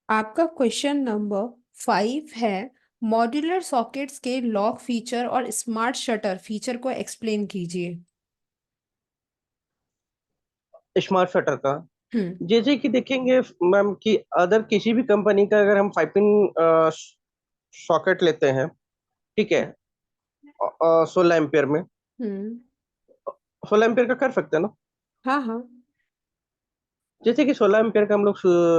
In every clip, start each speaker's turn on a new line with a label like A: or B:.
A: आपका question number 5 है। Modular sockets के लॉक फीचर और स्मार्ट शटर फीचर को एक्सप्लेन कीजिए।
B: स्मार्ट शटर का
A: हम्म।
B: जैसे कि देखेंगे मैम कि अदर किसी भी कंपनी का अगर हम 5 पिन सॉकेट लेते हैं, ठीक है, 16 एम्पियर में,
A: हम्म।
B: 16 एम्पियर का कर सकते हैं ना।
A: हाँ हाँ।
B: जैसे कि 16 एम्पियर का हम लोग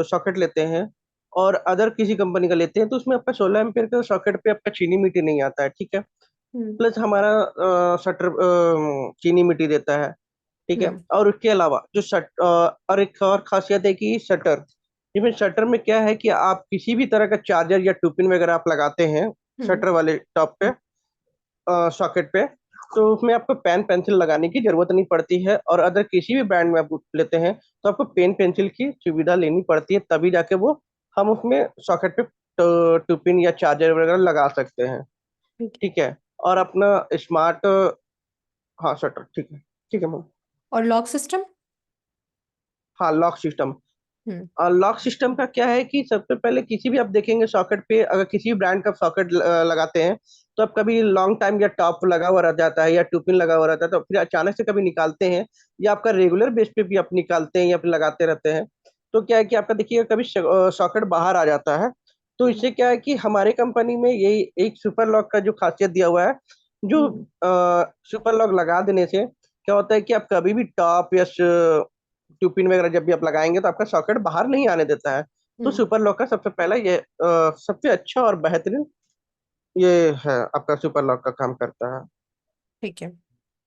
B: सॉकेट लेते हैं और अदर किसी कंपनी का लेते हैं, तो उसमें आपका 16 एम्पियर का सॉकेट पे आपका चीनी मिट्टी नहीं आता है, ठीक है।
A: हम्म।
B: प्लस हमारा शटर चीनी मिट्टी देता है, ठीक है।
A: हम्म।
B: और उसके अलावा जो और एक और खासियत है कि शटर, इसमें शटर में क्या है कि आप किसी भी तरह का चार्जर या टू पिन वगैरह आप लगाते हैं
A: हम्म।
B: शटर वाले टॉप पे, सॉकेट पे, तो उसमें आपको पेन पेंसिल लगाने की जरूरत नहीं पड़ती है। और अगर किसी भी ब्रांड में आप लेते हैं तो आपको पेन पेंसिल की सुविधा लेनी पड़ती है, तभी जाके वो हम उसमें सॉकेट पे टू पिन या चार्जर वगैरह लगा सकते हैं,
A: ठीक है।
B: ठीक है। और अपना स्मार्ट, हाँ शटर, ठीक है, ठीक है मैम।
A: और लॉक सिस्टम।
B: हाँ लॉक सिस्टम।
A: हम्म।
B: लॉक सिस्टम का क्या है कि सबसे पहले किसी भी आप देखेंगे सॉकेट पे, अगर किसी भी ब्रांड का सॉकेट लगाते हैं, तो अब कभी लॉन्ग टाइम या टॉप लगा हुआ रह जाता है या टू पिन लगा हुआ रहता है, तो फिर अचानक से कभी निकालते हैं या आपका रेगुलर बेस पे भी आप निकालते हैं या फिर लगाते रहते हैं, तो क्या है कि आपका देखिएगा कभी सॉकेट बाहर आ जाता है। तो
A: हम्म।
B: इससे क्या है कि हमारे कंपनी में यही एक सुपर लॉक का जो खासियत दिया हुआ है, जो
A: हम्म।
B: सुपर लॉक लगा देने से क्या होता है कि आप कभी भी टॉप या टू पिन वगैरह जब भी आप लगाएंगे तो आपका सॉकेट बाहर नहीं आने देता है। तो
A: हम्म।
B: सुपर लॉक का सबसे पहला ये सबसे अच्छा और बेहतरीन ये है, आपका सुपर लॉक का काम करता है।
A: ठीक है।